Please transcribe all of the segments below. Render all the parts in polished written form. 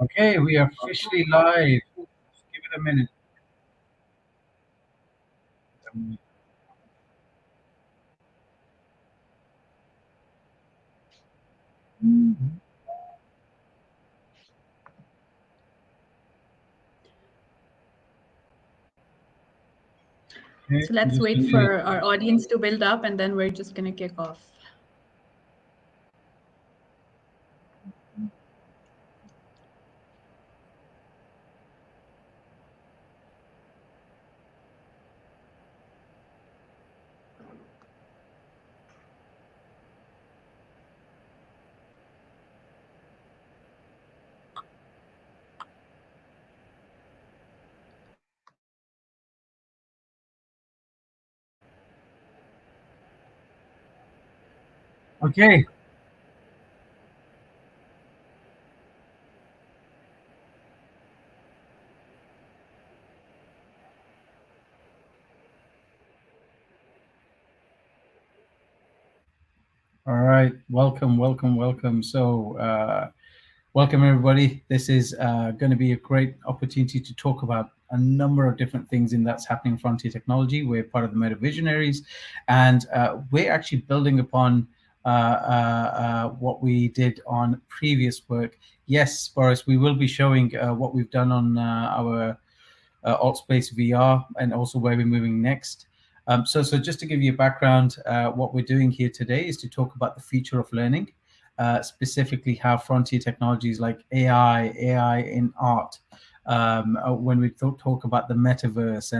Okay, we are officially live. Just give it a minute. Okay, So let's just wait let me. for our audience to build up and then we're just going to kick off. Okay, all right. Welcome, welcome, welcome. Welcome everybody. This is going to be a great opportunity to talk about a number of different things in that's happening in Frontier Technology. We're part of the Meta Visionaries, and we're actually building upon what we did on previous work. Yes, Boris, we will be showing what we've done on our Altspace VR and also where we're moving next. So just to give you a background, what we're doing here today is to talk about the future of learning, specifically how frontier technologies like AI in art, when we talk about the metaverse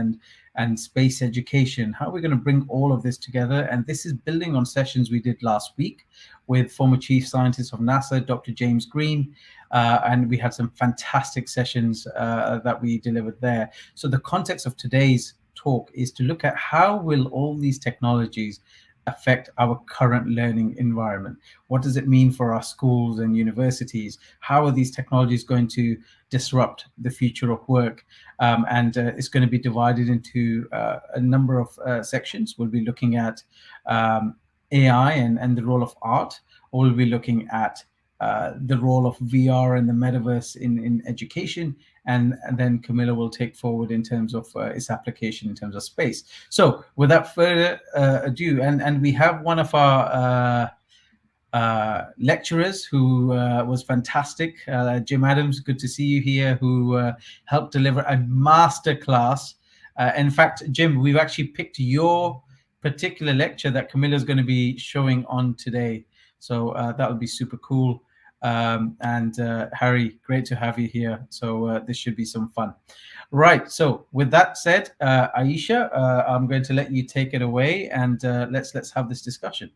and space education, how we're going to bring all of this together. And this is building on sessions we did last week with former chief scientist of NASA, Dr. James Green, and we had some fantastic sessions that we delivered there. So the context of today's talk is to look at how will all these technologies affect our current learning environment. What does it mean for our schools and universities? How are these technologies going to disrupt the future of work? And it's going to be divided into a number of sections. We'll be looking at AI and the role of art, or we'll be looking at the role of VR and the metaverse in education, and then Camilo will take forward in terms of its application in terms of space. So without further ado, and we have one of our lecturers who was fantastic, Jim Adams, good to see you here, who helped deliver a master class. In fact, Jim, we've actually picked your particular lecture that Camilo is going to be showing on today. So that would be super cool. And Harry, great to have you here. So this should be some fun. Right. So with that said, Ayesha, I'm going to let you take it away, and let's have this discussion.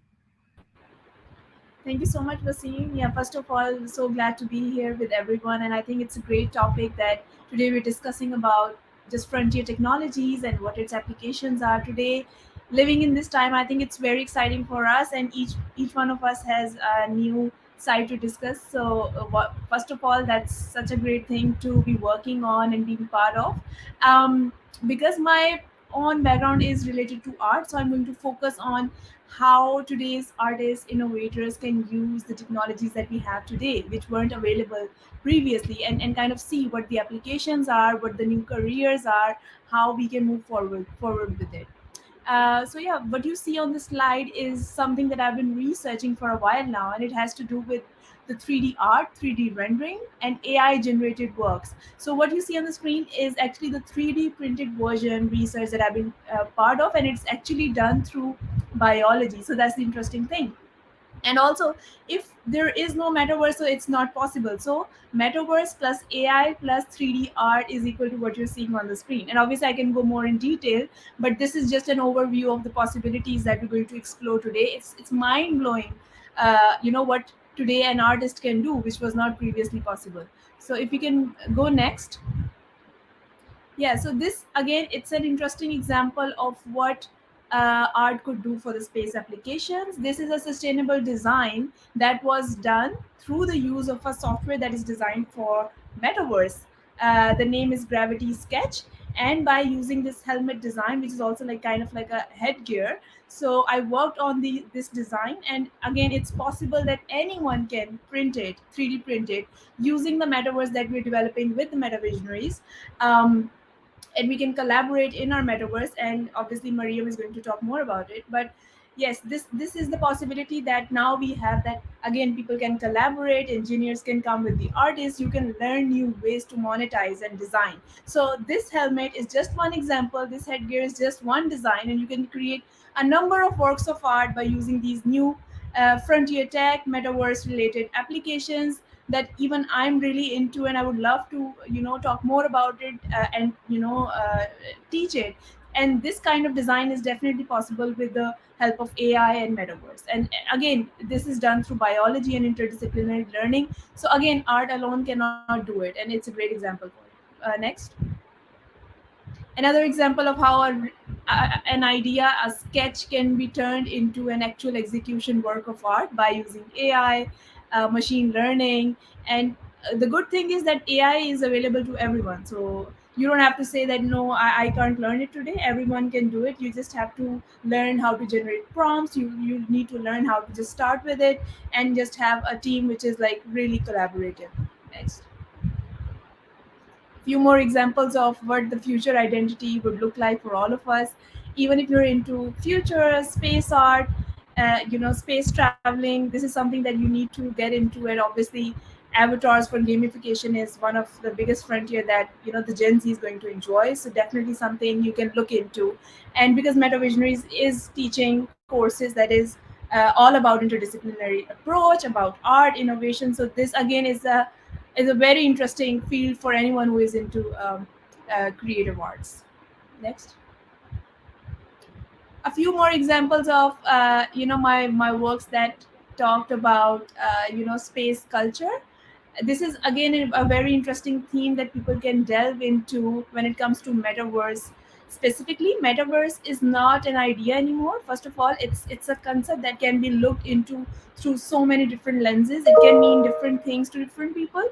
Thank you so much, Wasim. Yeah, first of all, so glad to be here with everyone. And I think it's a great topic that today we're discussing about just frontier technologies and what its applications are today. Living in this time, I think it's very exciting for us, and each one of us has a new side to discuss. So, first of all, that's such a great thing to be working on and being part of. Because my own background is related to art, so I'm going to focus on how today's artists, innovators can use the technologies that we have today, which weren't available previously, and kind of see what the applications are, what the new careers are, how we can move forward with it. So yeah, what you see on the slide is something that I've been researching for a while now, and it has to do with the 3D art, 3D rendering, and AI generated works. So what you see on the screen is actually the 3D printed version research that I've been part of, and it's actually done through biology. So that's the interesting thing. And also, if there is no metaverse, so it's not possible. So metaverse plus AI plus 3D art is equal to what you're seeing on the screen. And obviously I can go more in detail, but this is just an overview of the possibilities that we're going to explore today. It's mind blowing, what today an artist can do, which was not previously possible. So if you can go next. Yeah, so this again, it's an interesting example of what art could do for the space applications. This is a sustainable design that was done through the use of a software that is designed for metaverse. The name is Gravity Sketch, and by using this helmet design, which is also like kind of like a headgear, So I worked on this design, and again, it's possible that anyone can print it, 3D print it, using the metaverse that we're developing with the MetaVisionaries. And we can collaborate in our metaverse, and obviously Mariam is going to talk more about it. But yes, this is the possibility that now we have, that again people can collaborate, engineers can come with the artists, you can learn new ways to monetize and design. So this helmet is just one example, this headgear is just one design, and you can create a number of works of art by using these new frontier tech metaverse related applications that even I'm really into, and I would love to talk more about it, and teach it. And this kind of design is definitely possible with the help of AI and metaverse. And again, this is done through biology and interdisciplinary learning. So again, art alone cannot do it, and it's a great example for it. Next. Another example of how an idea, a sketch, can be turned into an actual execution work of art by using AI, machine learning. And the good thing is that AI is available to everyone. So you don't have to say that, no, I can't learn it today. Everyone can do it. You just have to learn how to generate prompts. You need to learn how to just start with it, and just have a team which is like really collaborative. Next. Few more examples of what the future identity would look like for all of us. Even if you're into future space art, space traveling, this is something that you need to get into. And obviously avatars for gamification is one of the biggest frontier that the Gen Z is going to enjoy. So definitely something you can look into. And because MetaVisionaries is teaching courses that is all about interdisciplinary approach, about art innovation, so this again is a very interesting field for anyone who is into creative arts. Next. A few more examples of my works that talked about space culture. This is again a very interesting theme that people can delve into when it comes to metaverse. Specifically, metaverse is not an idea anymore. First of all, it's a concept that can be looked into through so many different lenses. It can mean different things to different people.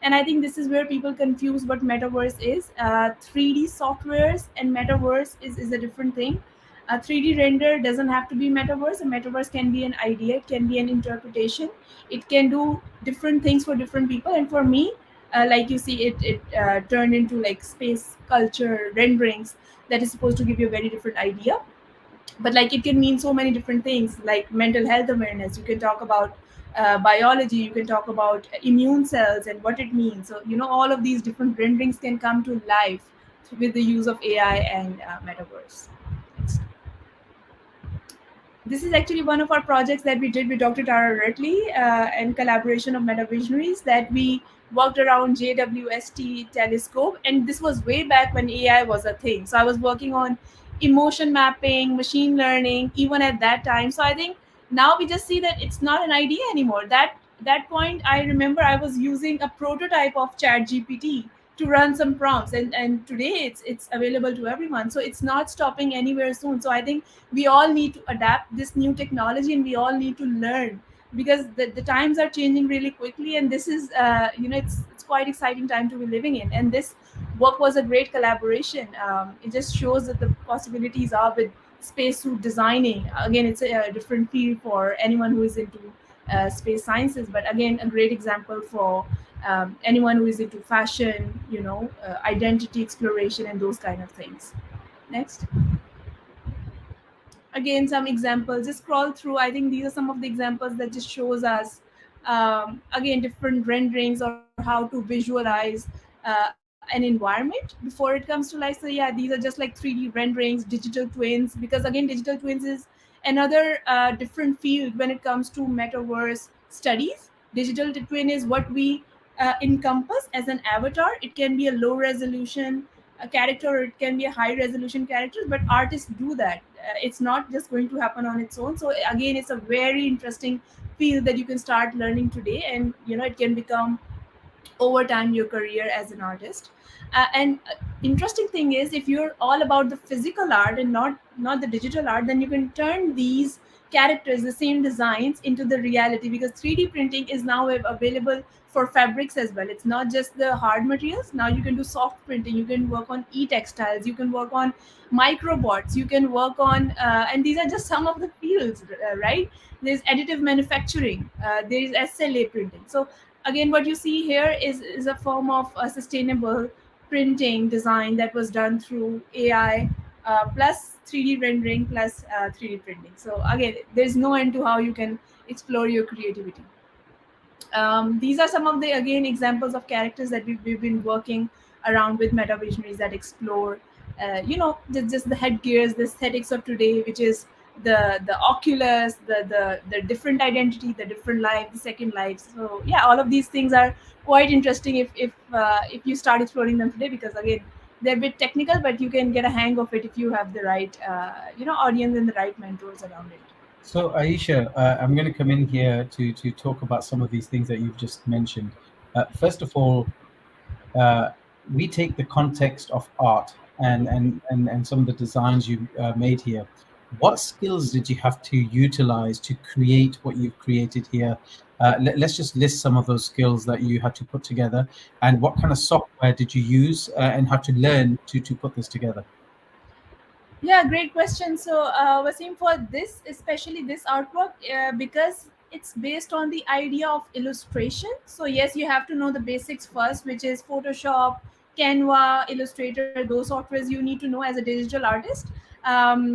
And I think this is where people confuse what metaverse is. 3D softwares and metaverse is a different thing. A 3D render doesn't have to be metaverse. A metaverse can be an idea, it can be an interpretation, it can do different things for different people. And for me, like you see, it turned into like space culture renderings that is supposed to give you a very different idea. But like it can mean so many different things, like mental health awareness. You can talk about biology, you can talk about immune cells and what it means. So all of these different renderings can come to life with the use of AI and metaverse. This is actually one of our projects that we did with Dr. Tara Rutley and collaboration of MetaVisionaries, that we worked around JWST telescope. And this was way back when AI was a thing. So I was working on emotion mapping, machine learning, even at that time. So I think now we just see that it's not an idea anymore. That point, I remember I was using a prototype of ChatGPT to run some prompts, and today it's available to everyone. So it's not stopping anywhere soon. So I think we all need to adapt this new technology, and we all need to learn, because the times are changing really quickly. And this is it's quite exciting time to be living in. And this work was a great collaboration. It just shows that the possibilities are with spacesuit designing. Again, it's a different field for anyone who is into space sciences, but again, a great example for anyone who is into fashion, identity exploration and those kind of things. Next. Again, some examples, just scroll through. I think these are some of the examples that just shows us again different renderings, or how to visualize an environment before it comes to life. So yeah, these are just like 3D renderings, digital twins, because again, digital twins is another different field when it comes to metaverse studies. Digital twin is what we encompass as an avatar. It can be a low resolution a character, or it can be a high resolution character, but artists do that. It's not just going to happen on its own. So again, it's a very interesting field that you can start learning today, and it can become over time your career as an artist. And interesting thing is, if you're all about the physical art and not the digital art, then you can turn these characters, the same designs, into the reality, because 3D printing is now available for fabrics as well. It's not just the hard materials. Now you can do soft printing, you can work on e-textiles, you can work on microbots, you can work on and these are just some of the fields, right? There's additive manufacturing, there is SLA printing. So again, what you see here is a form of a sustainable printing design that was done through AI, plus 3D rendering plus 3D printing. So again, there's no end to how you can explore your creativity. These are some of the, again, examples of characters that we've been working around with meta visionaries that explore just the headgears, the aesthetics of today, which is the oculus, the different identity, the different life, the second lives. So yeah, all of these things are quite interesting if you start exploring them today, because again, they're a bit technical, but you can get a hang of it if you have the right audience and the right mentors around it. So, Ayesha, I'm going to come in here to talk about some of these things that you've just mentioned. First of all, we take the context of art and some of the designs you made here. What skills did you have to utilize to create what you've created here? Let's just list some of those skills that you had to put together, and what kind of software did you use and how to learn to put this together? Yeah, great question. So, Wasim, for this, especially this artwork, because it's based on the idea of illustration. So, yes, you have to know the basics first, which is Photoshop, Canva, Illustrator, those softwares you need to know as a digital artist. Yeah,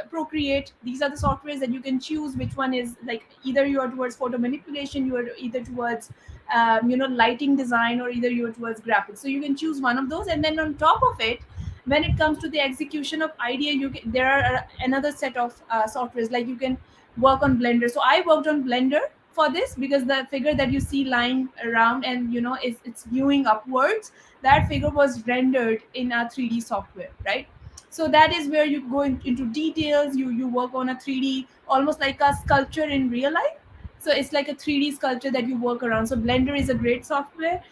Procreate, these are the softwares that you can choose which one is, like, either you are towards photo manipulation, you are either towards lighting design, or either you are towards graphics. So you can choose one of those, and then on top of it, when it comes to the execution of idea, there are another set of softwares, like you can work on Blender. So I worked on Blender for this, because the figure that you see lying around and it's viewing upwards, that figure was rendered in a 3D software, right? So that is where you go into details. You work on a 3D, almost like a sculpture in real life. So it's like a 3D sculpture that you work around. So Blender is a great software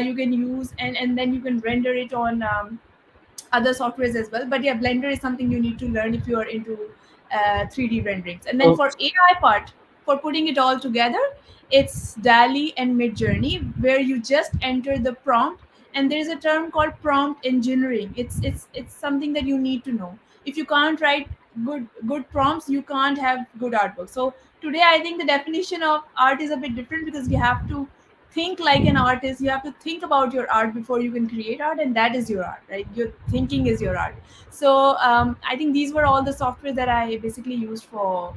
you can use, and then you can render it on other softwares as well. But yeah, Blender is something you need to learn if you are into 3D renderings. And then So, for AI part, for putting it all together, it's DALI and Midjourney, where you just enter the prompt. And there is a term called prompt engineering. It's something that you need to know. If you can't write good prompts, you can't have good artwork. So today, I think the definition of art is a bit different, because you have to think like an artist. You have to think about your art before you can create art, and that is your art, right? Your thinking is your art. So I think these were all the software that I basically used for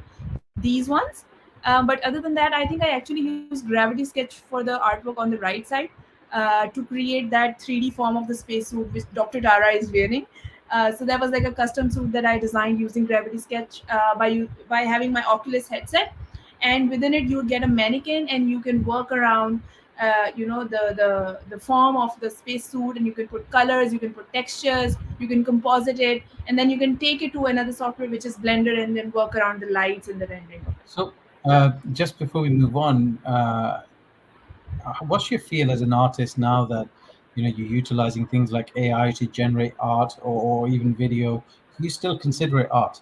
these ones. But other than that, I think I actually used Gravity Sketch for the artwork on the right side, to create that 3D form of the spacesuit which Dr. Tara is wearing. So that was like a custom suit that I designed using Gravity Sketch, by having my Oculus headset, and within it you would get a mannequin, and you can work around the form of the spacesuit, and you can put colors, you can put textures, you can composite it, and then you can take it to another software which is Blender, and then work around the lights and the rendering of it. so just before we move on, what's your feel as an artist now that you're utilizing things like AI to generate art or even video? Do you still consider it art?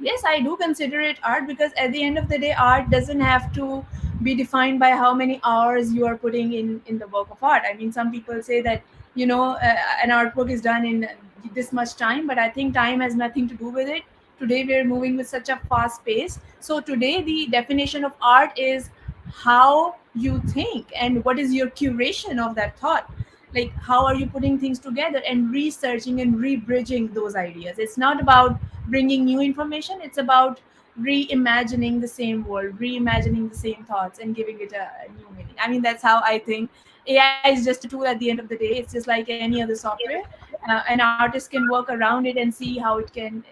Yes, I do consider it art, because at the end of the day, art doesn't have to be defined by how many hours you are putting in the work of art. I mean, some people say that an artwork is done in this much time, but I think time has nothing to do with it. Today we're moving with such a fast pace. So today the definition of art is how you think, and what is your curation of that thought. Like, how are you putting things together and researching and re-bridging those ideas? It's not about bringing new information, it's about reimagining the same world, reimagining the same thoughts, and giving it a new meaning. I mean, that's how I think. AI is just a tool at the end of the day. It's just like any other software. An artist can work around it and see how it can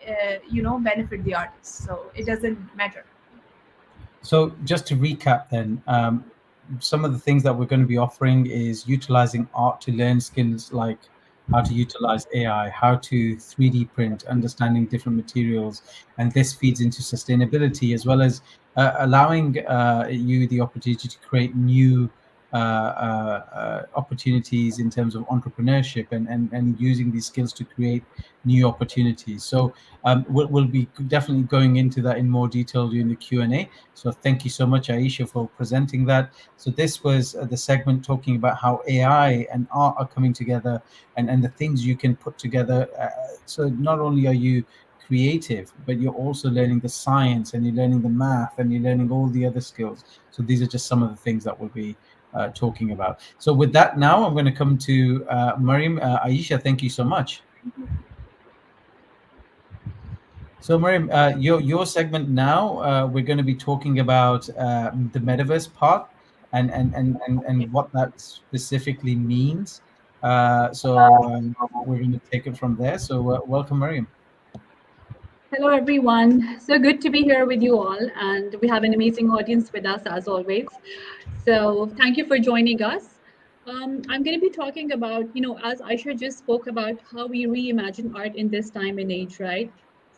benefit the artist, so it doesn't matter. So just to recap then, some of the things that we're going to be offering is utilizing art to learn skills like how to utilize AI, how to 3D print, understanding different materials, and this feeds into sustainability, as well as allowing you the opportunity to create new opportunities in terms of entrepreneurship and using these skills to create new opportunities. So we'll be definitely going into that in more detail during the Q&A. So thank you so much, Ayesha, for presenting that. So this was the segment talking about how AI and art are coming together and the things you can put together. So not only are you creative, but you're also learning the science and you're learning the math and you're learning all the other skills. So these are just some of the things that we'll be talking about. So with that, now I'm going to come to Maryam. Ayesha, thank you so much. So Maryam, your segment now, we're going to be talking about the metaverse part and what that specifically means. We're going to take it from there. So welcome, Maryam. Hello, everyone. So good to be here with you all. And we have an amazing audience with us, as always. So thank you for joining us. I'm going to be talking about, as Aisha just spoke about, how we reimagine art in this time and age, right?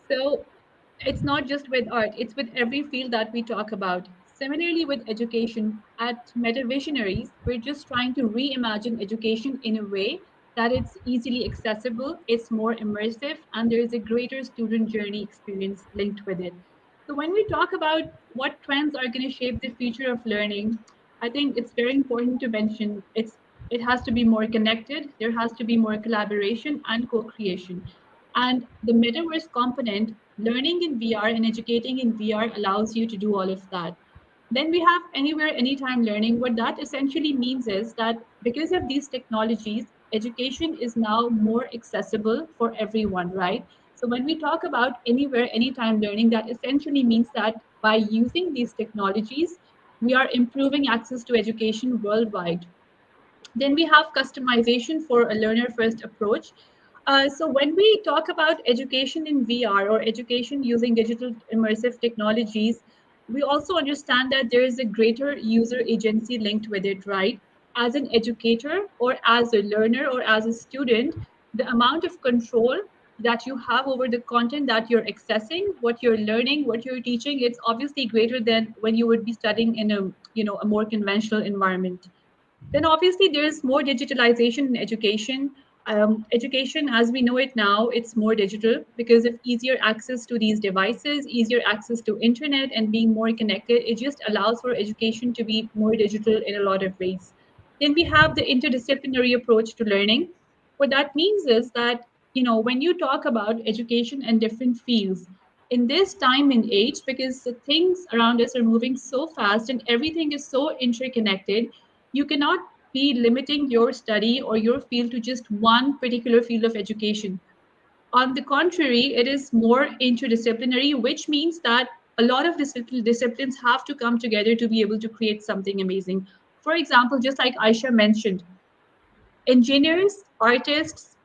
So it's not just with art, it's with every field that we talk about. Similarly, with education, at Meta Visionaries, we're just trying to reimagine education in a way that it's easily accessible, it's more immersive, and there is a greater student journey experience linked with it. So, when we talk about what trends are going to shape the future of learning, I think it's very important to mention it has to be more connected, there has to be more collaboration and co-creation. And the metaverse component, learning in VR and educating in VR allows you to do all of that. Then we have anywhere, anytime learning. What that essentially means is that because of these technologies, education is now more accessible for everyone, right? So when we talk about anywhere, anytime learning, that essentially means that by using these technologies, we are improving access to education worldwide. Then we have customization for a learner first approach. So when we talk about education in VR or education using digital immersive technologies, we also understand that there is a greater user agency linked with it, right? As an educator or as a learner or as a student, the amount of control that you have over the content that you're accessing, what you're learning, what you're teaching, it's obviously greater than when you would be studying in a more conventional environment. Then obviously there's more digitalization in education. Education as we know it now, it's more digital because of easier access to these devices, easier access to internet and being more connected. It just allows for education to be more digital in a lot of ways. Then we have the interdisciplinary approach to learning. What that means is that, when you talk about education and different fields, in this time and age, because the things around us are moving so fast and everything is so interconnected, you cannot be limiting your study or your field to just one particular field of education. On the contrary, it is more interdisciplinary, which means that a lot of disciplines have to come together to be able to create something amazing. For example, just like Aisha mentioned, engineers, artists,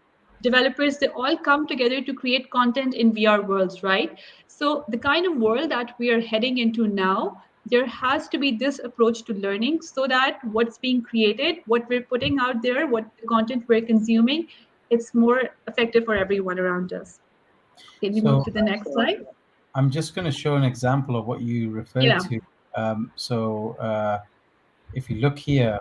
developers, they all come together to create content in VR worlds, right? So the kind of world that we are heading into now, there has to be this approach to learning so that what's being created, what we're putting out there, what the content we're consuming, it's more effective for everyone around us. Can we move So to the next slide? I'm just going to show an example of what you referred Yeah. to. If you look here,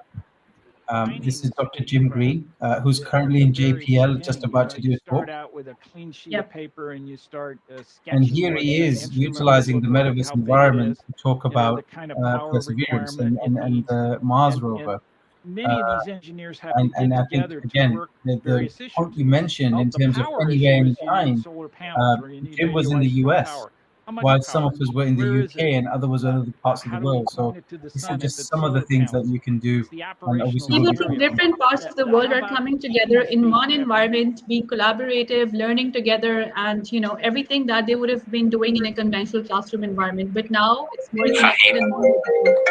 this is Dr. Jim Green, who's currently in JPL, just about to do a talk. Out with a clean sheet Yep. of paper and you start And sketching here what he the is instrument would utilizing look the like, metaverse how big it environment is, to talk the about kind of power perseverance requirement it and needs. the Mars And rover. many of these engineers have to And get I think, together to again, work the various point issues. you mentioned Well, in the terms of power anywhere issue in is you need time, solar panels or you need Jim was in the radioisotope US, power. How much while some power? of us were in the Where is UK it? and other was in other parts of the How do we world. So point it to the these are sun if just it's some of the solar things that panels? you can do. It's the And operational obviously, we'll be Even if material. different parts of the world How are about coming taking together a in one spacecraft? environment, being collaborative, learning together, and everything that they would have been doing in a conventional classroom environment. But now it's more connected and more digital.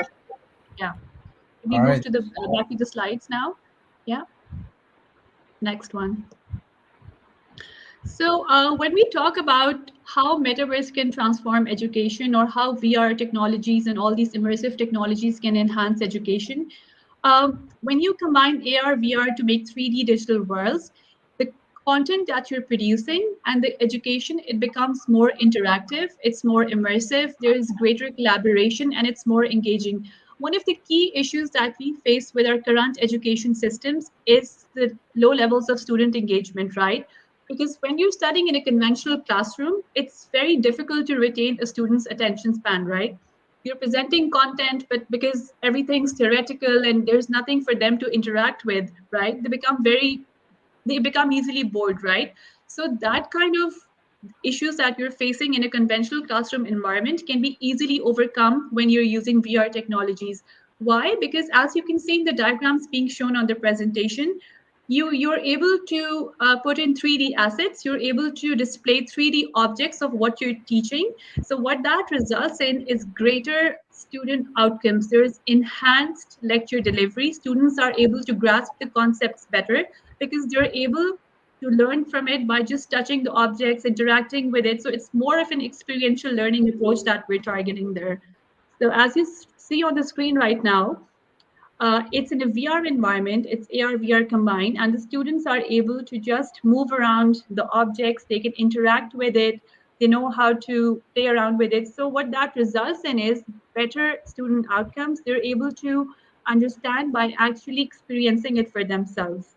Yeah. Can we all move right. to the back to the slides now? Yeah. Next one. So when we talk about how metaverse can transform education or how VR technologies and all these immersive technologies can enhance education, when you combine AR, VR to make 3D digital worlds, the content that you're producing and the education, it becomes more interactive, it's more immersive, there is greater collaboration, and it's more engaging. one of the key issues that we face with our current education systems is the low levels of student engagement, right? Because when you're studying in a conventional classroom, it's very difficult to retain a student's attention span, right? You're presenting content, but because everything's theoretical and there's nothing for them to interact with, right? They become easily bored, right? So that kind of issues that you're facing in a conventional classroom environment can be easily overcome when you're using VR technologies. Why? Because as you can see in the diagrams being shown on the presentation, you're able to put in 3D assets. You're able to display 3D objects of what you're teaching. So what that results in is greater student outcomes. There's enhanced lecture delivery. Students are able to grasp the concepts better because they're able to learn from it by just touching the objects, interacting with it. So it's more of an experiential learning approach that we're targeting there. So as you see on the screen right now, it's in a VR environment, it's AR, VR combined, and the students are able to just move around the objects, they can interact with it, they know how to play around with it. So what that results in is better student outcomes. They're able to understand by actually experiencing it for themselves.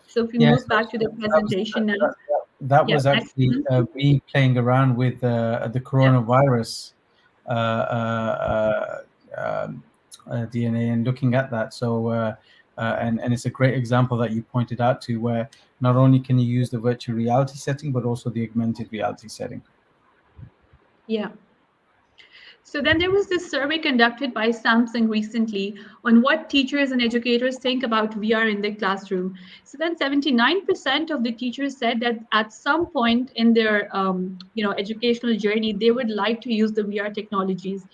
So if we Yes, move back to the presentation now. that Yeah, was next actually one. me playing around with the Yeah. coronavirus DNA and looking at that. So, and it's a great example that you pointed out to, where not only can you use the virtual reality setting, but also the augmented reality setting. Yeah. So then there was this survey conducted by Samsung recently on what teachers and educators think about VR in the classroom. So then 79% of the teachers said that at some point in their educational journey, they would like to use the VR technologies.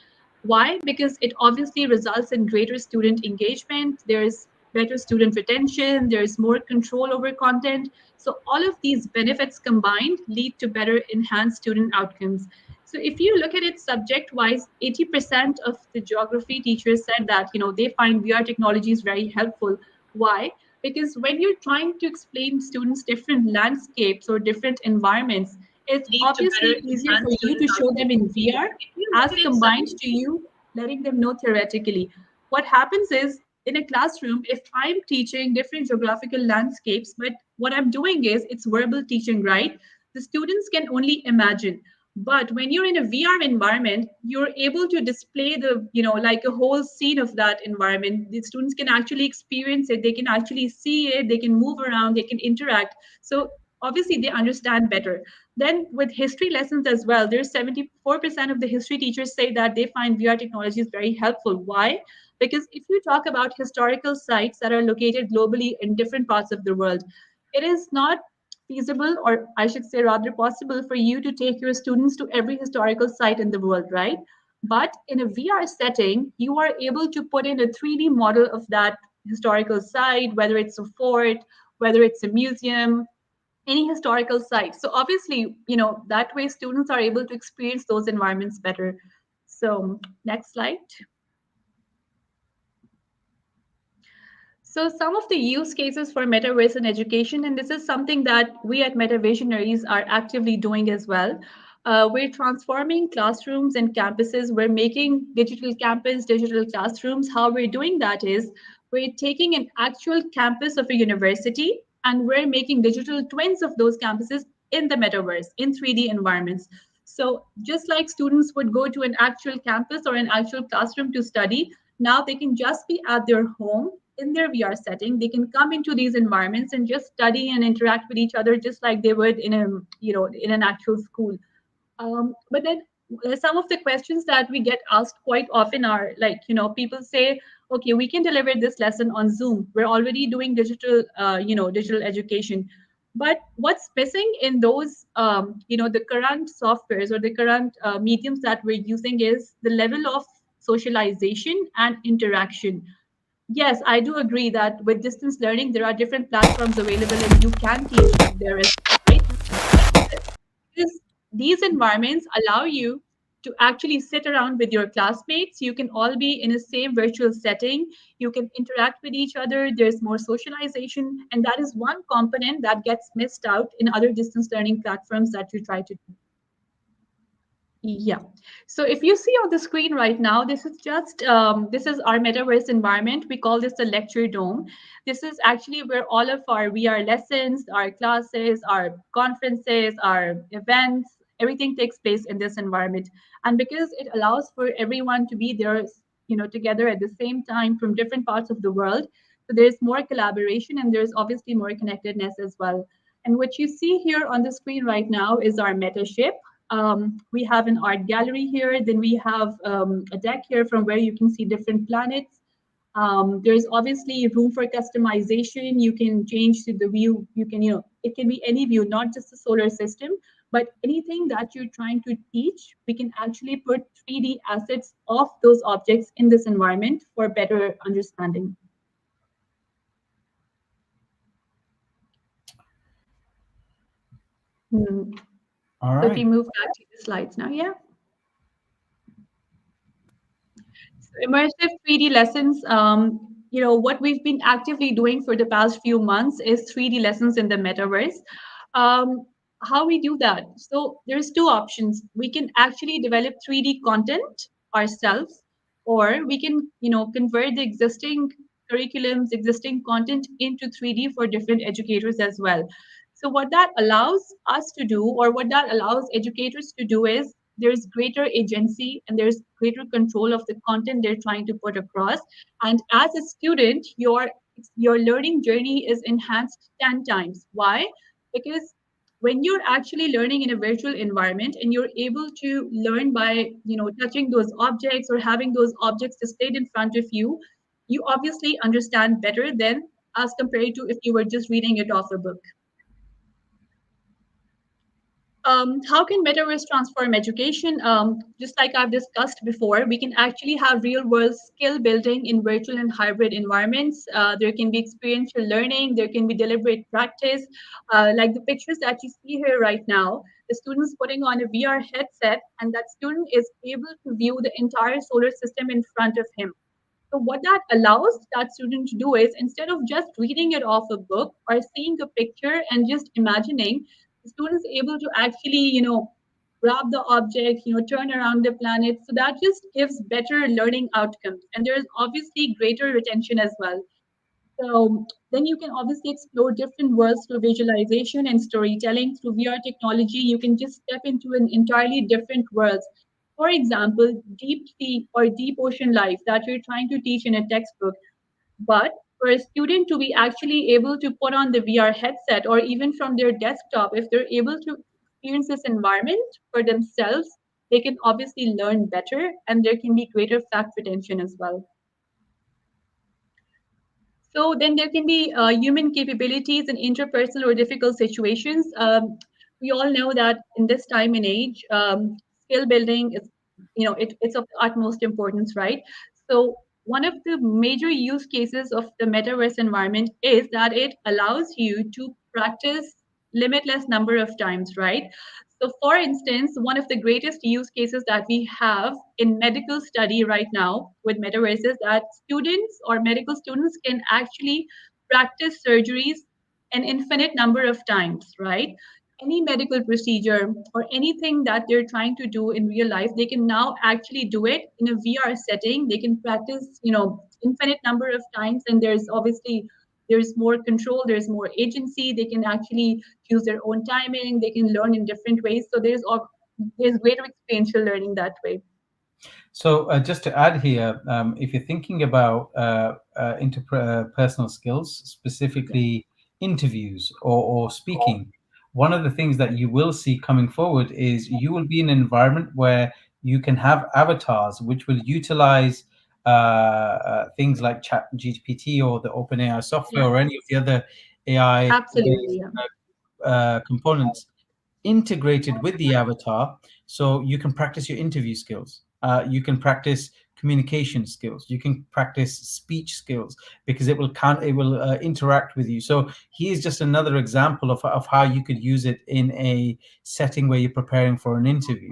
Why? Because it obviously results in greater student engagement. There's better student retention. There's more control over content. So all of these benefits combined lead to better enhanced student outcomes. So if you look at it subject wise, 80% of the geography teachers said that, they find VR technology is very helpful. Why? Because when you're trying to explain students different landscapes or different environments, it's Lead to obviously better easier for enhanced you student to show them outcomes. in VR If you look as at it combined subject, to you letting them know theoretically. What happens is in a classroom, if I'm teaching different geographical landscapes, but what I'm doing is it's verbal teaching, right? The students can only imagine. But when you're in a VR environment, you're able to display like a whole scene of that environment. The students can actually experience it, they can actually see it, they can move around, they can interact. So obviously they understand better. Then with history lessons as well, there's 74% of the history teachers say that they find VR technology is very helpful. Why? Because if you talk about historical sites that are located globally in different parts of the world, it is not feasible, or I should say rather possible, for you to take your students to every historical site in the world, right? But in a VR setting, you are able to put in a 3D model of that historical site, whether it's a fort, whether it's a museum, any historical site. So obviously, that way students are able to experience those environments better. So next slide. So some of the use cases for metaverse in education, and this is something that we at Metavisionaries are actively doing as well. We're transforming classrooms and campuses. We're making digital campus, digital classrooms. How we're doing that is we're taking an actual campus of a university and we're making digital twins of those campuses in the metaverse, in 3D environments. So just like students would go to an actual campus or an actual classroom to study, now they can just be at their home in their VR setting. They can come into these environments and just study and interact with each other just like they would in in an actual school. But then some of the questions that we get asked quite often are like, people say, okay, we can deliver this lesson on Zoom. We're already doing digital education. But what's missing in those, the current softwares or the current mediums that we're using is the level of socialization and interaction. Yes, I do agree that with distance learning, there are different platforms available and you can teach there as well, right? Because these environments allow you to actually sit around with your classmates. You can all be in a same virtual setting. You can interact with each other. There's more socialization. And that is one component that gets missed out in other distance learning platforms that you try to do. Yeah. So if you see on the screen right now, this is just this is our metaverse environment. We call this the lecture dome. This is actually where all of our VR lessons, our classes, our conferences, our events, everything takes place in this environment. And because it allows for everyone to be there, together at the same time from different parts of the world, so there's more collaboration and there's obviously more connectedness as well. And what you see here on the screen right now is our meta ship. We have an art gallery here. Then we have a deck here from where you can see different planets. There's obviously room for customization. You can change to the view. You can, it can be any view, not just the solar system, but anything that you're trying to teach. We can actually put 3D assets of those objects in this environment for better understanding. Hmm. All So if right. you move back to the slides now, yeah. Immersive 3D lessons, what we've been actively doing for the past few months is 3D lessons in the metaverse. Um, how we do that? So there's two options. We can actually develop 3D content ourselves, or we can, convert the existing curriculums, existing content into 3D for different educators as well. So what that allows us to do, or what that allows educators to do is there's greater agency and there's greater control of the content they're trying to put across. And as a student, your learning journey is enhanced 10 times. Why? Because when you're actually learning in a virtual environment and you're able to learn by touching those objects or having those objects displayed in front of you, you obviously understand better than as compared to if you were just reading it off a book. How can metaverse transform education? Just like I've discussed before, we can actually have real world skill building in virtual and hybrid environments. There can be experiential learning, there can be deliberate practice. Like the pictures that you see here right now, the student's putting on a VR headset, and that student is able to view the entire solar system in front of him. So what that allows that student to do is instead of just reading it off a book or seeing a picture and just imagining, the student is able to actually, grab the object, turn around the planet. So that just gives better learning outcomes. And there is obviously greater retention as well. So then you can obviously explore different worlds through visualization and storytelling. Through VR technology, you can just step into an entirely different world. For example, deep sea or deep ocean life that you're trying to teach in a textbook. But for a student to be actually able to put on the VR headset or even from their desktop, if they're able to experience this environment for themselves, they can obviously learn better and there can be greater fact retention as well. So then there can be human capabilities in interpersonal or difficult situations. We all know that in this time and age, skill building is, it's of utmost importance, right? So one of the major use cases of the metaverse environment is that it allows you to practice limitless number of times, right? So for instance, one of the greatest use cases that we have in medical study right now with metaverse is that students or medical students can actually practice surgeries an infinite number of times, right? Any medical procedure or anything that they're trying to do in real life, they can now actually do it in a VR setting. They can practice, infinite number of times, and there's more control, there's more agency. They can actually choose their own timing. They can learn in different ways. So there's greater experiential learning that way. So just to add here, if you're thinking about interpersonal skills, specifically interviews or speaking, one of the things that you will see coming forward is you will be in an environment where you can have avatars which will utilize things like Chat GPT or the OpenAI software Yeah, or any of the other AI-based absolutely. Yeah. components integrated with the avatar, so you can practice your interview skills, you can practice communication skills, you can practice speech skills, because it will interact with you. So here's just another example of how you could use it in a setting where you're preparing for an interview.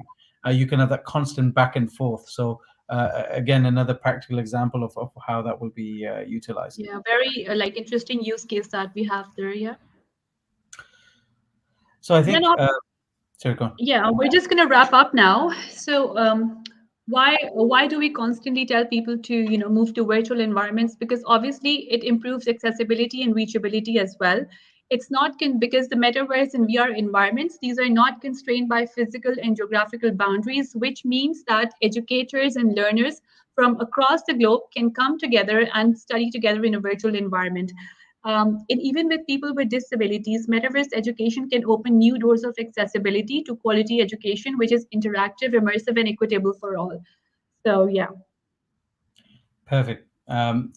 You can have that constant back and forth. So again, another practical example of how that will be utilized. Yeah, very like interesting use case that we have there. Yeah. So I Then think Sorry, go on. Yeah, we're just going to wrap up now. So, why do we constantly tell people to move to virtual environments? Because obviously it improves accessibility and reachability as well. It's not because the metaverse and VR environments, these are not constrained by physical and geographical boundaries, which means that educators and learners from across the globe can come together and study together in a virtual environment. And even with people with disabilities, metaverse education can open new doors of accessibility to quality education, which is interactive, immersive, and equitable for all. So, yeah. Perfect.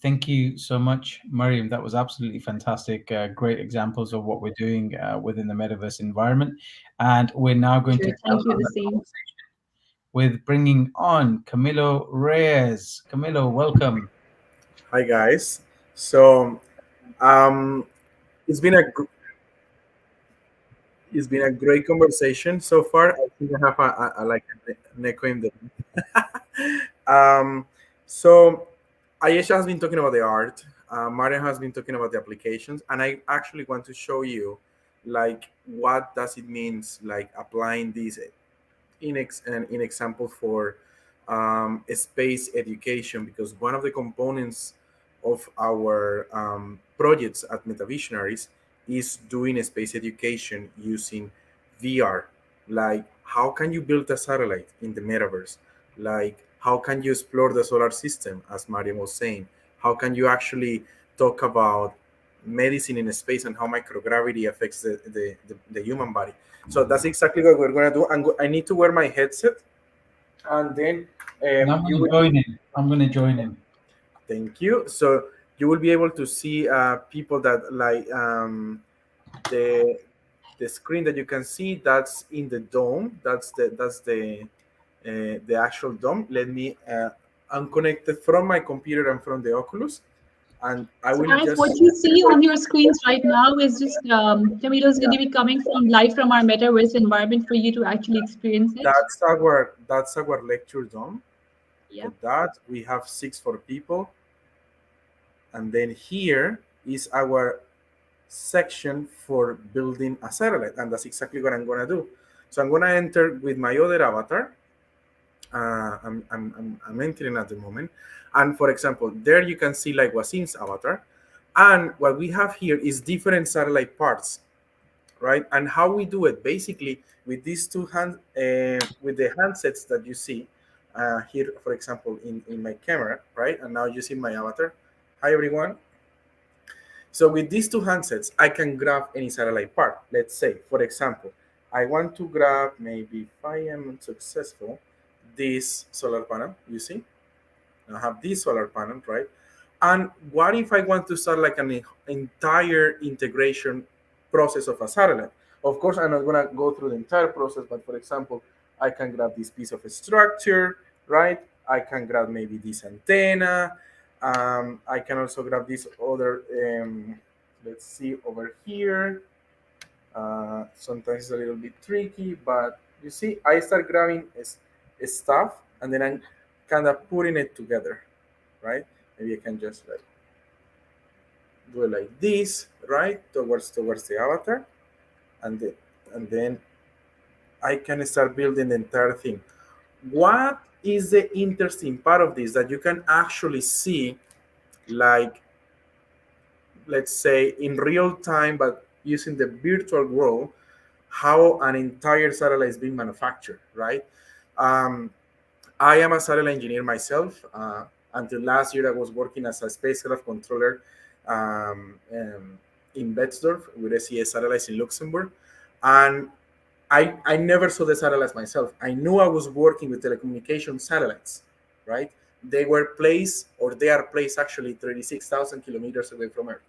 Thank you so much, Maryam. That was absolutely fantastic. Great examples of what we're doing within the metaverse environment. And we're now going Sure. to Thank carry you, on the Vaseem. conversation with bringing on Camilo Reyes. Camilo, welcome. Hi guys. So um, it's been it's been a great conversation so far. I think I have like an echo in the um, so Ayesha has been talking about the art. Maria has been talking about the applications, and I actually want to show you like what does it means like applying these in example for space education, because one of the components of our projects at MetaVisionaries is doing a space education using VR. Like, how can you build a satellite in the metaverse? Like, how can you explore the solar system, as Mariam was saying? How can you actually talk about medicine in space and how microgravity affects the human body? So that's exactly what we're gonna do. I need to wear my headset, and then And I'm you going to will. join in. I'm going to join in. Thank you. So you will be able to see people that like the the screen that you can see. That's in the dome. That's the actual dome. Let me. I'm connected from my computer and from the Oculus, and I So, will as what just. you see on your screens right now is just Camilo is going Yeah, to be coming from live from our metaverse environment for you to actually experience it. that's our lecture dome. Yeah. With that, we have 6 for people. And then here is our section for building a satellite. And that's exactly what I'm going to do. So I'm going to enter with my other avatar. I'm entering at the moment. And for example, there you can see like Wasim's avatar. And what we have here is different satellite parts, right? And how we do it basically with these with the handsets that you see here, for example, in my camera, right? And now you see my avatar. Hi, everyone. So with these 2 handsets, I can grab any satellite part. Let's say, for example, I want to grab, maybe if I am successful, this solar panel, you see? I have this solar panel, right? And what if I want to start like an entire integration process of a satellite? Of course, I'm not going to go through the entire process, but for example, I can grab this piece of a structure, right? I can grab maybe this antenna. I can also grab this other, let's see over here. Sometimes it's a little bit tricky, but you see, I start grabbing stuff and then I'm kind of putting it together, right? Maybe I can just like do it like this, right? Towards the avatar, and then I can start building the entire thing. What is the interesting part of this that you can actually see, like, let's say in real time, but using the virtual world, how an entire satellite is being manufactured, right? Um, I am a satellite engineer myself. Until last year, I was working as a spacecraft controller in Betzdorf with SES satellites in Luxembourg. And I never saw the satellites myself. I knew I was working with telecommunication satellites, right? They were placed, or they are placed actually 36,000 kilometers away from Earth.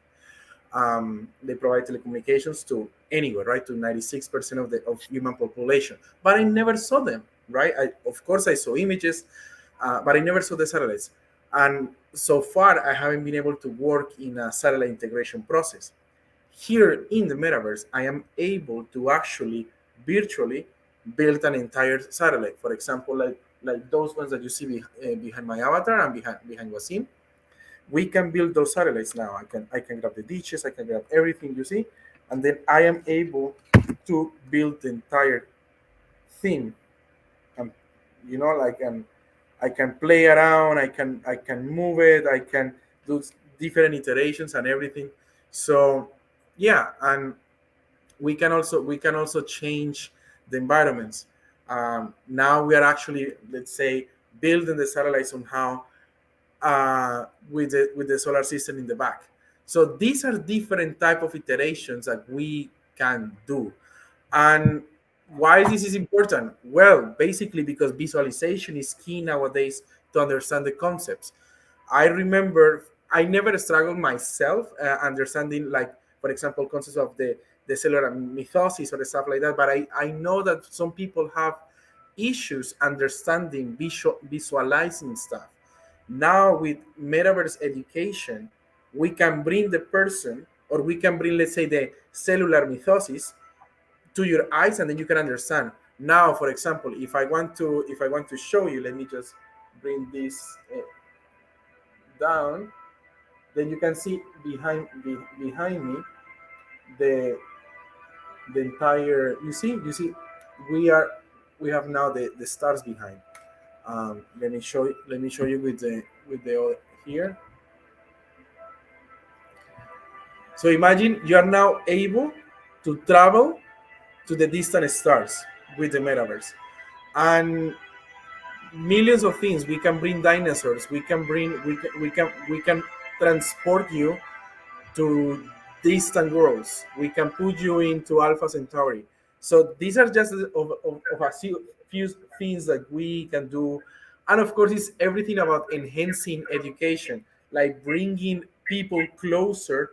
They provide telecommunications to anywhere, right? To 96% of human population. But I never saw them, right? Of course, I saw images, but I never saw the satellites. And so far, I haven't been able to work in a satellite integration process. Here in the metaverse, I am able to actually virtually build an entire satellite. For example, like those ones that you see behind my avatar and behind Wasim. We can build those satellites now. I can grab the dishes, I can grab everything you see, and then I am able to build the entire theme. um, like I can play around, I can move it, I can do different iterations and everything. So yeah, and we can also change the environments. Now we are actually, let's say, building the satellites somehow, with the solar system in the back. So these are different type of iterations that we can do. And why this is important? Well, basically because visualization is key nowadays to understand the concepts. I remember I never struggled myself understanding, like, for example, concepts of the cellular mythos or stuff like that. But I know that some people have issues understanding visualizing stuff. Now with metaverse education, we can bring the person, or we can bring, let's say, the cellular mythos to your eyes, and then you can understand. Now, for example, if I want to show you, let me just bring this down. Then you can see behind me the entire. You see, we are we have now the stars behind. Let me show you with the other here. So imagine you are now able to travel to the distant stars with the metaverse, and millions of things. We can bring dinosaurs. We can transport you to distant worlds. We can put you into Alpha Centauri. So these are just of a few things that we can do. And of course, it's everything about enhancing education, like bringing people closer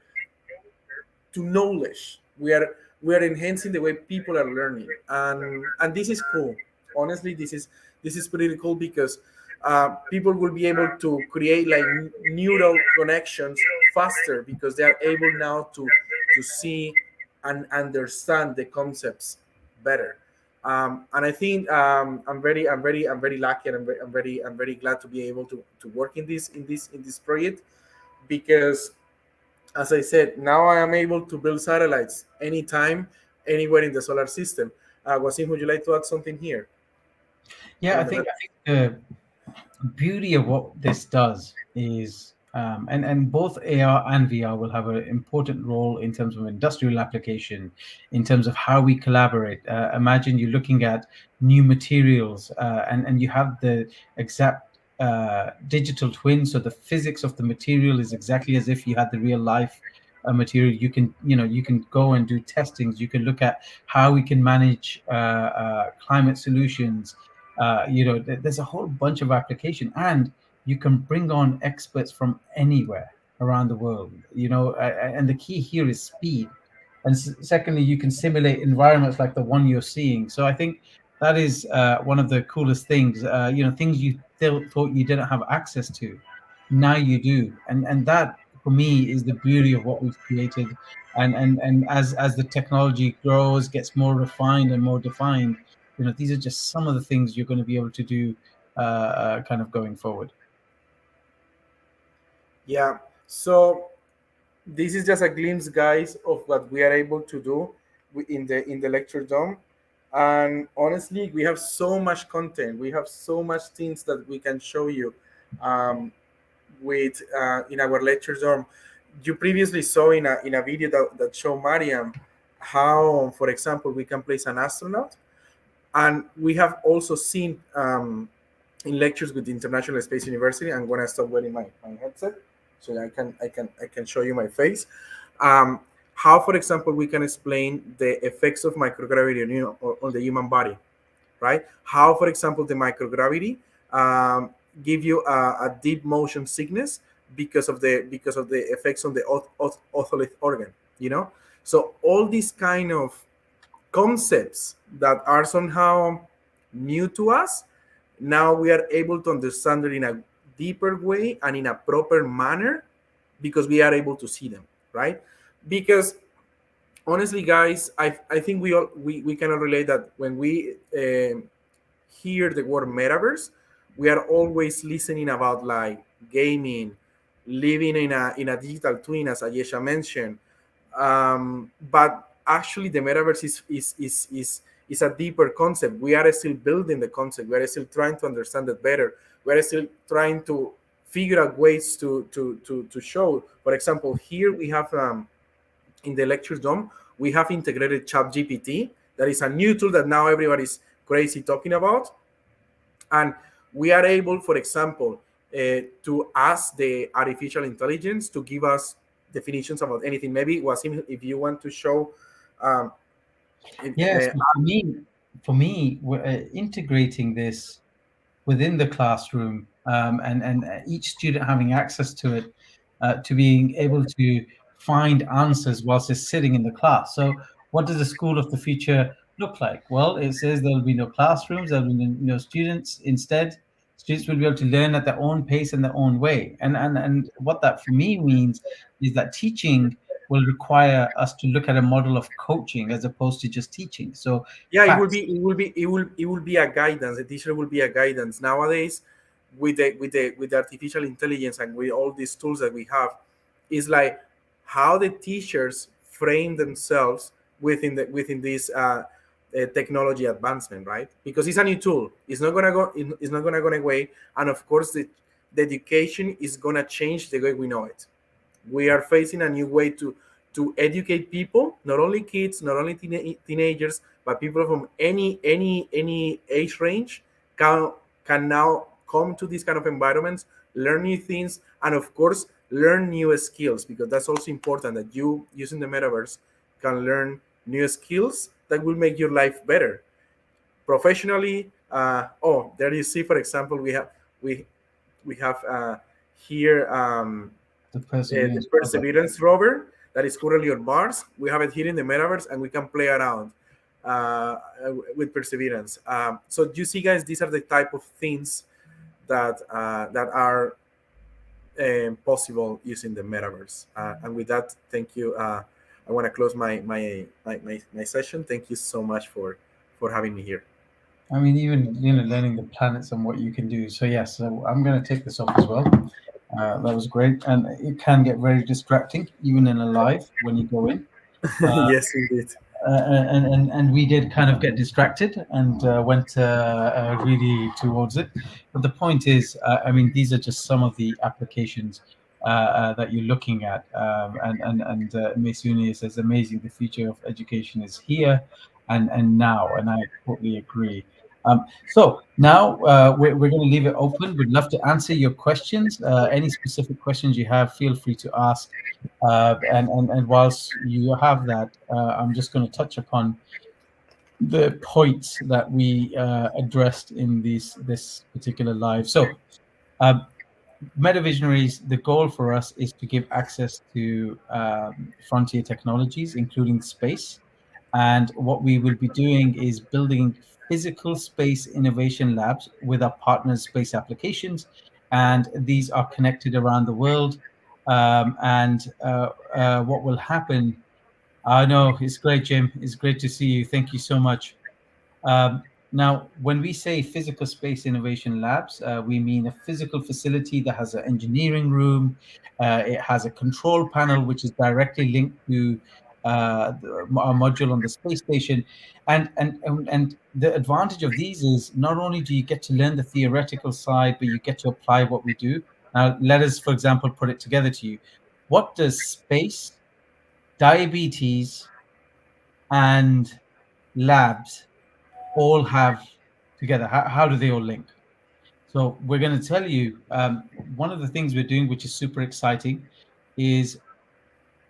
to knowledge. We are enhancing the way people are learning, and this is cool. Honestly, this is pretty cool because people will be able to create like neural connections faster because they are able now to see and understand the concepts better. And I think I'm very lucky, and I'm very glad to be able to work in this project, because, as I said, now I am able to build satellites anytime, anywhere in the solar system. Wasim, would you like to add something here? Yeah, I think the beauty of what this does is, and both AR and VR will have an important role in terms of industrial application, in terms of how we collaborate. Imagine you're looking at new materials, and you have the exact digital twin, so the physics of the material is exactly as if you had the real life material. You can, you can go and do testings. You can look at how we can manage climate solutions. There's a whole bunch of application, and you can bring on experts from anywhere around the world. And the key here is speed. And secondly, you can simulate environments like the one you're seeing. So I think that is one of the coolest things. Things you thought you didn't have access to, now you do. And that, for me, is the beauty of what we've created. And as the technology grows, gets more refined and more defined, these are just some of the things you're going to be able to do kind of going forward. Yeah. So this is just a glimpse, guys, of what we are able to do in the lecture dome. And honestly, we have so much content. We have so much things that we can show you, with in our lecture dome. You previously saw in a video that showed Maryam how, for example, we can place an astronaut, and we have also seen, in lectures with the International Space University. I'm going to stop wearing my headset so I can show you my face. Um, how, for example, we can explain the effects of microgravity on the human body, right? How, for example, the microgravity give you a deep motion sickness because of the effects on the otolith organ. So all these kind of concepts that are somehow new to us, now we are able to understand it in a deeper way and in a proper manner, because we are able to see them, right? Because honestly, guys, I think we can all relate that when we hear the word metaverse, we are always listening about like gaming, living in a digital twin, as Ayesha mentioned. But actually, the metaverse is a deeper concept. We are still building the concept. We are still trying to understand it better. We are still trying to figure out ways to show. For example, here we have in the lecture dome, we have integrated ChatGPT. That is a new tool that now everybody's crazy talking about. And we are able, for example, to ask the artificial intelligence to give us definitions about anything. Maybe, Wasim, if you want to show. Yes, for me, we're integrating this within the classroom, and each student having access to it, to being able to find answers whilst they're sitting in the class. So what does the school of the future look like? Well, it says there'll be no classrooms, there'll be no students. Instead, students will be able to learn at their own pace and their own way. And what that for me means is that teaching will require us to look at a model of coaching as opposed to just teaching. So yeah, facts. it will be a guidance. The teacher will be a guidance. Nowadays, with the artificial intelligence and with all these tools that we have, is like how the teachers frame themselves within this technology advancement, right? Because it's a new tool. It's not gonna go. It's not gonna go away. And of course, the education is gonna change the way we know it. We are facing a new way to educate people, not only kids, not only teenagers, but people from any age range can now come to these kind of environments, learn new things, and of course learn new skills, because that's also important, that you using the metaverse can learn new skills that will make your life better professionally. There you see, for example, we have here The the Perseverance rover that is currently on Mars. We have it here in the metaverse, and we can play around with Perseverance. So you see, guys, these are the type of things that are possible using the metaverse. And with that, thank you. I want to close my session. Thank you so much for having me here. I mean, even learning the planets and what you can do. So yes, so I'm going to take this off as well. That was great, and it can get very distracting, even in a live when you go in. Yes, indeed. And we did kind of get distracted and went really towards it. But the point is, I mean, these are just some of the applications that you're looking at. And Mesuni says, amazing, the future of education is here and now, and I totally agree. So now we're going to leave it open. We'd love to answer your questions. Any specific questions you have, feel free to ask. And whilst you have that, I'm just going to touch upon the points that we addressed in this particular live. So, Meta Visionaries, the goal for us is to give access to frontier technologies, including space. And what we will be doing is building physical space innovation labs with our partners, Space Applications. And these are connected around the world. What will happen? I know it's great, Jim. It's great to see you. Thank you so much. Now, when we say physical space innovation labs, we mean a physical facility that has an engineering room. It has a control panel, which is directly linked to our module on the space station. And the advantage of these is not only do you get to learn the theoretical side, but you get to apply what we do. Now, let us, for example, put it together to you. What does space, diabetes, and labs all have together? How do they all link? So we're going to tell you one of the things we're doing, which is super exciting, is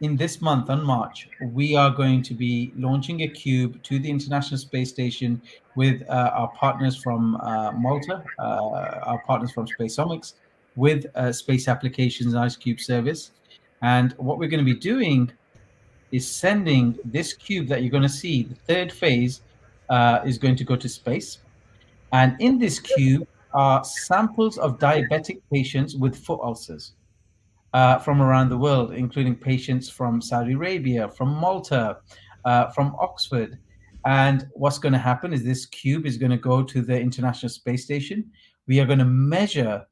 in this month, on March, we are going to be launching a cube to the International Space Station with our partners from Malta, our partners from SpaceOmics, with Space Applications Ice Cube service. And what we're going to be doing is sending this cube that you're going to see. The third phase is going to go to space. And in this cube are samples of diabetic patients with foot ulcers from around the world, including patients from Saudi Arabia, from Malta, from Oxford. And what's going to happen is this cube is going to go to the International Space Station. We are going to measure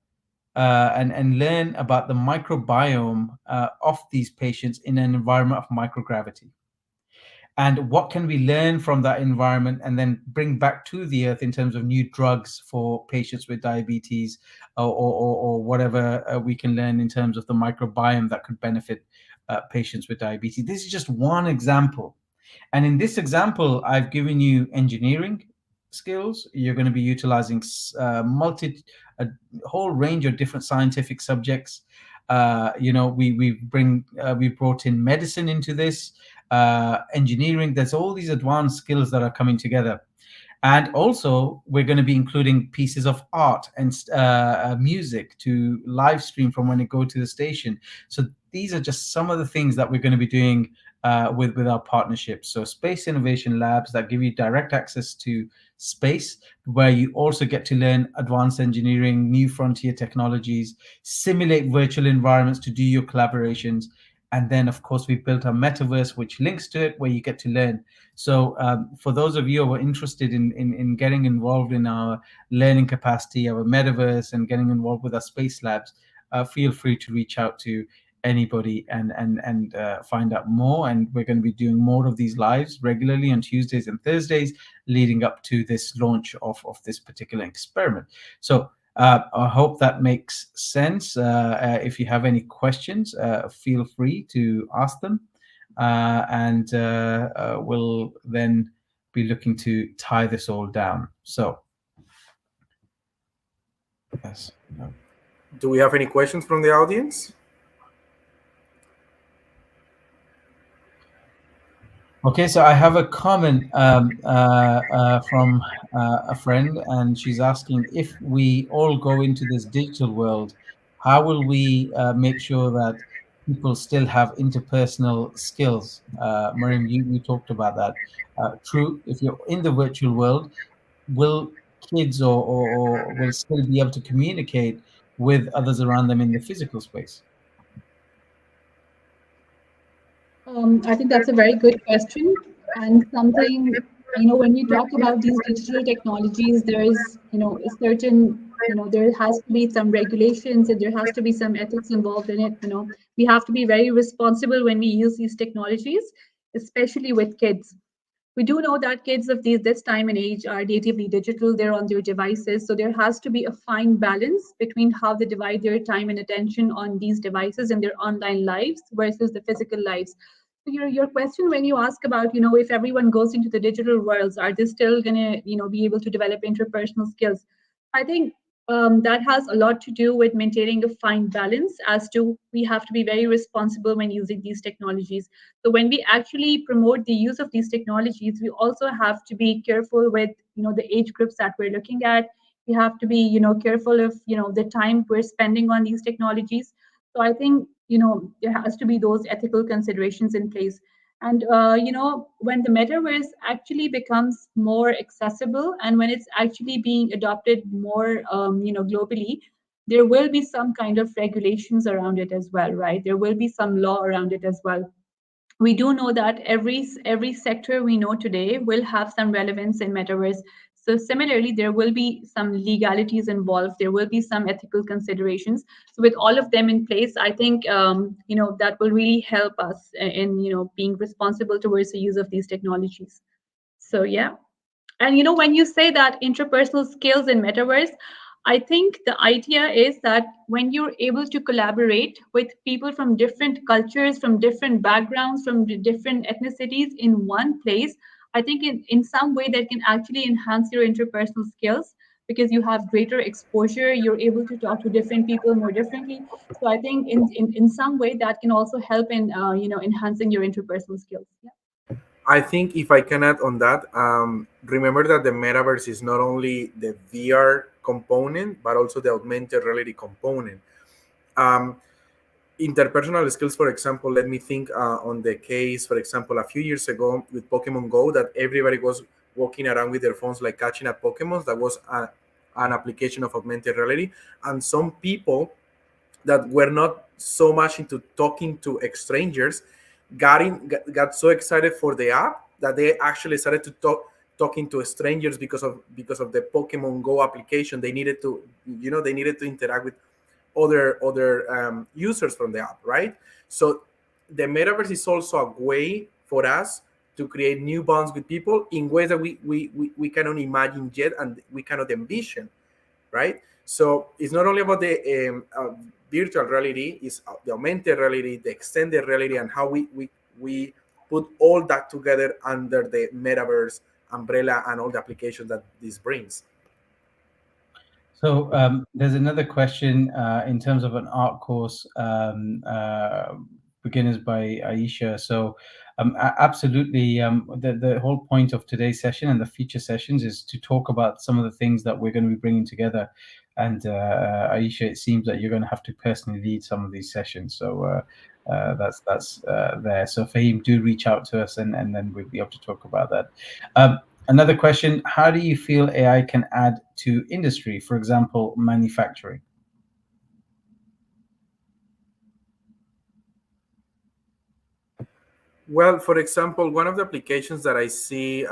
and learn about the microbiome of these patients in an environment of microgravity. and what can we learn from that environment and then bring back to the earth in terms of new drugs for patients with diabetes, or whatever we can learn in terms of the microbiome that could benefit patients with diabetes. This is just one example. And in this example, I've given you engineering skills. You're going to be utilizing a whole range of different scientific subjects. We brought in medicine into this, engineering. There's all these advanced skills that are coming together. And also, we're going to be including pieces of art and music to live stream from when it go to the station. So these are just some of the things that we're going to be doing with our partnerships. So space innovation labs that give you direct access to space, where you also get to learn advanced engineering, new frontier technologies, simulate virtual environments to do your collaborations. And then, of course, we've built a metaverse which links to it, where you get to learn. So for those of you who are interested in getting involved in our learning capacity, our metaverse, and getting involved with our space labs, feel free to reach out to anybody and find out more. And we're going to be doing more of these lives regularly on Tuesdays and Thursdays leading up to this launch of this particular experiment. So I hope that makes sense. If you have any questions, feel free to ask them. And we'll then be looking to tie this all down. So, yes. No. Do we have any questions from the audience? Okay, so I have a comment from a friend, and she's asking, if we all go into this digital world, how will we make sure that people still have interpersonal skills? Maryam, you talked about that. True, if you're in the virtual world, will kids or will still be able to communicate with others around them in the physical space? I think that's a very good question, and something, when you talk about these digital technologies, there is, a certain, there has to be some regulations and there has to be some ethics involved in it. We have to be very responsible when we use these technologies, especially with kids. We do know that kids of this time and age are natively digital, they're on their devices. So there has to be a fine balance between how they divide their time and attention on these devices and their online lives versus the physical lives. So your question when you ask about, if everyone goes into the digital worlds, are they still going to, be able to develop interpersonal skills? I think that has a lot to do with maintaining a fine balance as to we have to be very responsible when using these technologies. So when we actually promote the use of these technologies, we also have to be careful with, the age groups that we're looking at. We have to be, careful of, the time we're spending on these technologies. So I think, there has to be those ethical considerations in place. And when the metaverse actually becomes more accessible and when it's actually being adopted more, globally, there will be some kind of regulations around it as well, right? There will be some law around it as well. We do know that every sector we know today will have some relevance in metaverse. So similarly, there will be some legalities involved. There will be some ethical considerations. So with all of them in place, I think that will really help us in being responsible towards the use of these technologies. So yeah. And when you say that interpersonal skills in metaverse, I think the idea is that when you're able to collaborate with people from different cultures, from different backgrounds, from different ethnicities in one place, I think in some way that can actually enhance your interpersonal skills because you have greater exposure, you're able to talk to different people more differently. So I think in some way that can also help in enhancing your interpersonal skills. Yeah. I think if I can add on that, remember that the metaverse is not only the VR component, but also the augmented reality component. Interpersonal skills, for example, let me think on the case, for example, a few years ago with Pokemon Go, that everybody was walking around with their phones like catching up Pokemons. That was an application of augmented reality. And some people that were not so much into talking to strangers got so excited for the app that they actually started to talking to strangers because of the Pokemon Go application. They needed to interact with other users from the app, right? So the metaverse is also a way for us to create new bonds with people in ways that we cannot imagine yet and we cannot envision, right? So it's not only about the virtual reality, it's the augmented reality, the extended reality, and how we put all that together under the metaverse umbrella and all the applications that this brings. So there's another question in terms of an art course, beginners by Ayesha. So absolutely, the whole point of today's session and the future sessions is to talk about some of the things that we're going to be bringing together. And Ayesha, it seems that you're going to have to personally lead some of these sessions. So that's there. So Fahim, do reach out to us, and then we'll be able to talk about that. Another question, how do you feel AI can add to industry, for example, manufacturing? Well, for example, one of the applications that I see,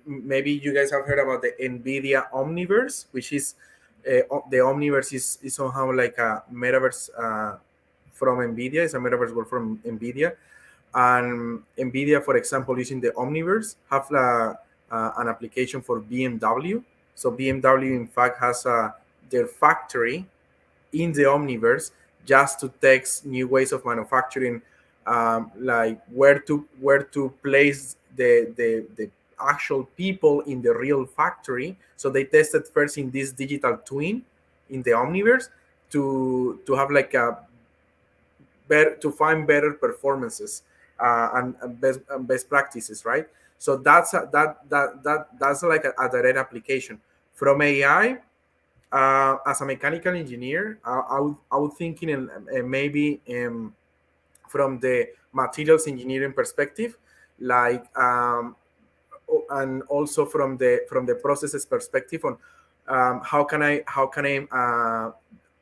maybe you guys have heard about the NVIDIA Omniverse, which is the Omniverse is somehow like a metaverse from NVIDIA. It's a metaverse world from NVIDIA. And NVIDIA, for example, using the Omniverse, have an application for BMW. So BMW, in fact, has their factory in the Omniverse just to test new ways of manufacturing, like where to place the actual people in the real factory. So they tested first in this digital twin in the Omniverse to have like a to find better performances and best practices, right? So that's that's like a direct application from AI. As a mechanical engineer, I would thinking and maybe from the materials engineering perspective, like and also from the processes perspective on how can I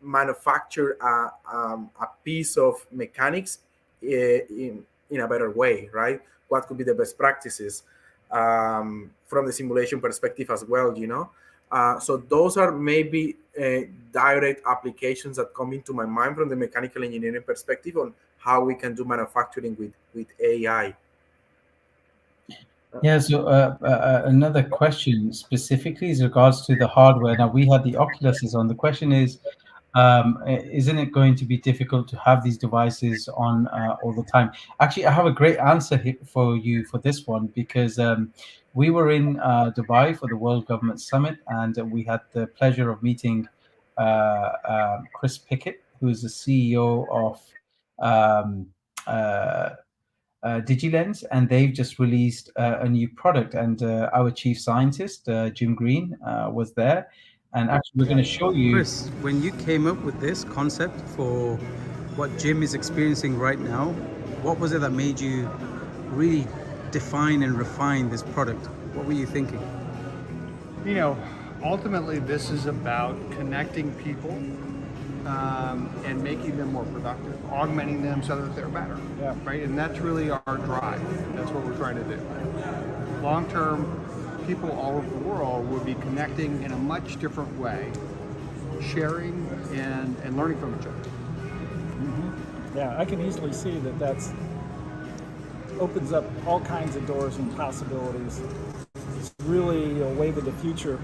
manufacture a piece of mechanics in a better way, right? What could be the best practices from the simulation perspective as well, you know? So those are maybe direct applications that come into my mind from the mechanical engineering perspective on how we can do manufacturing with AI. Yeah, so another question specifically is regards to the hardware. Now, we had the Oculuses on. The question is, isn't it going to be difficult to have these devices on all the time? Actually, I have a great answer for you for this one, because we were in Dubai for the World Government Summit, and we had the pleasure of meeting Chris Pickett, who is the CEO of DigiLens, and they've just released a new product. And our chief scientist, Jim Green, was there. And actually, we're going to show you. Chris, when you came up with this concept for what Jim is experiencing right now, what was it that made you really define and refine this product? What were you thinking? You know, ultimately, this is about connecting people and making them more productive, augmenting them so that they're better, right? And that's really our drive. That's what we're trying to do. Long term, people all over the world will be connecting in a much different way, sharing and learning from each other. Mm-hmm. Yeah, I can easily see that opens up all kinds of doors and possibilities. It's really a wave of the future.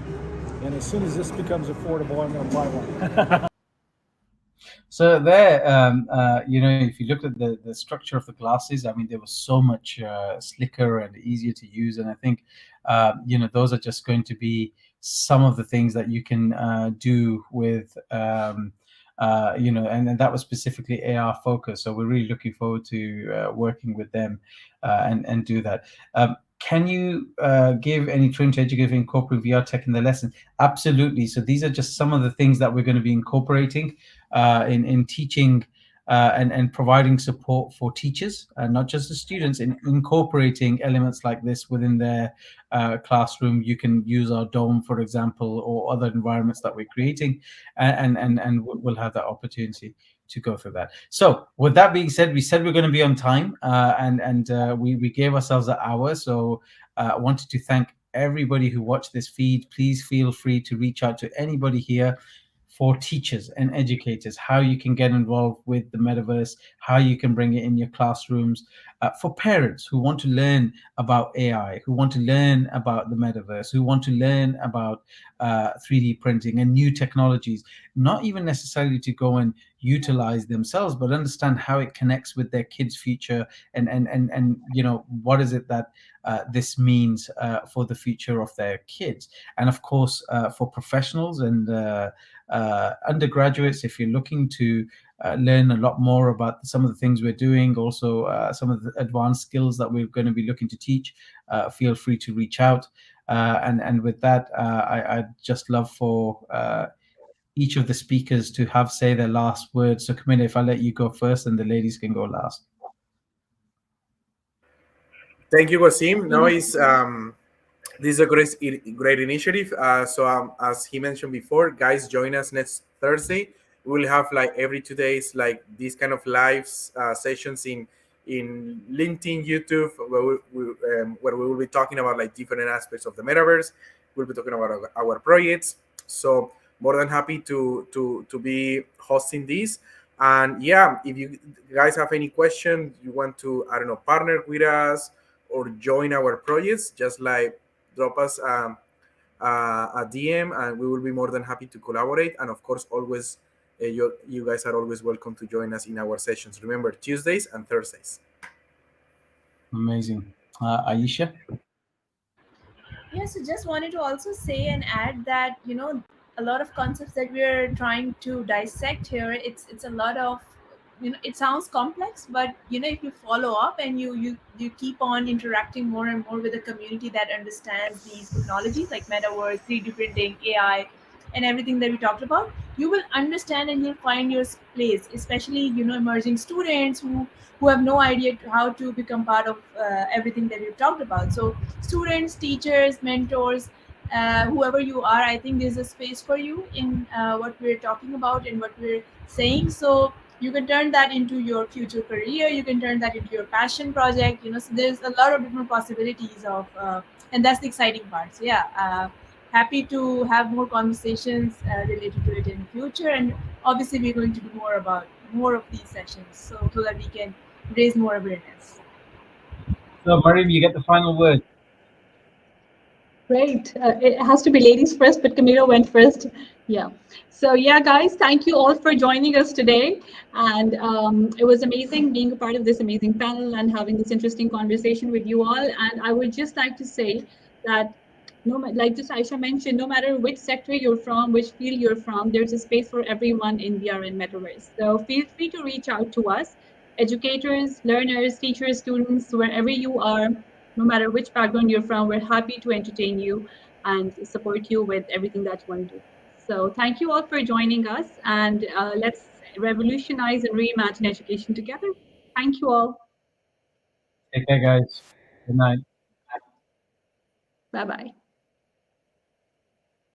And as soon as this becomes affordable, I'm going to buy one. So there, you know, if you look at the structure of the glasses, I mean, they were so much slicker and easier to use. And I think, you know, those are just going to be some of the things that you can do with, you know, and that was specifically AR focused. So we're really looking forward to working with them and do that. Can you give any training to educate incorporating VR tech in the lesson? Absolutely. So these are just some of the things that we're going to be incorporating in teaching and providing support for teachers, not just the students, in incorporating elements like this within their classroom. You can use our dome, for example, or other environments that we're creating, and we'll have that opportunity to go through that. So with that being said, we said we're going to be on time, and we gave ourselves an hour. So I wanted to thank everybody who watched this feed. Please feel free to reach out to anybody here. for teachers and educators, how you can get involved with the metaverse, how you can bring it in your classrooms, for parents who want to learn about AI, who want to learn about the metaverse, who want to learn about 3D printing and new technologies, not even necessarily to go and utilize themselves, but understand how it connects with their kids' future, and what is it that this means for the future of their kids. And of course, for professionals and undergraduates, if you're looking to learn a lot more about some of the things we're doing, also some of the advanced skills that we're going to be looking to teach, feel free to reach out. And with that, I'd just love for each of the speakers to have say their last words. So Camilo, if I let you go first, and the ladies can go last. Thank you, Wasim. No, this is a great initiative. So as he mentioned before, guys, join us next Thursday. We will have like every 2 days like these kind of live sessions in LinkedIn, YouTube, where we will be talking about like different aspects of the metaverse. We'll be talking about our projects. So more than happy to be hosting this. And yeah, if you guys have any questions, you want to, I don't know, partner with us or join our projects, just like drop us a DM, and we will be more than happy to collaborate. And of course, always you guys are always welcome to join us in our sessions. Remember, Tuesdays and Thursdays. Amazing. Ayesha? Yeah, so just wanted to also say and add that, a lot of concepts that we're trying to dissect here, it's a lot of, it sounds complex, but if you follow up and you keep on interacting more and more with a community that understands these technologies like metaverse, 3D printing, AI, and everything that we talked about, you will understand and you'll find your place, especially emerging students who have no idea how to become part of everything that we've talked about. So students, teachers, mentors, whoever you are, I think there's a space for you in what we're talking about and what we're saying. So you can turn that into your future career, you can turn that into your passion project, so there's a lot of different possibilities of and that's the exciting part. So yeah, happy to have more conversations related to it in the future, and obviously we're going to do more of these sessions, so that we can raise more awareness. So Maryam, you get the final word. Great. It has to be ladies first, but Camilo went first. Yeah. So yeah, guys, thank you all for joining us today. And it was amazing being a part of this amazing panel and having this interesting conversation with you all. And I would just like to say that, like just Ayesha mentioned, no matter which sector you're from, which field you're from, there's a space for everyone in VR and Metaverse. So feel free to reach out to us, educators, learners, teachers, students, wherever you are. No matter which background you're from, we're happy to entertain you and support you with everything that you want to do. So thank you all for joining us, and let's revolutionize and reimagine education together. Thank you all. Take care, guys. Good night. Bye-bye.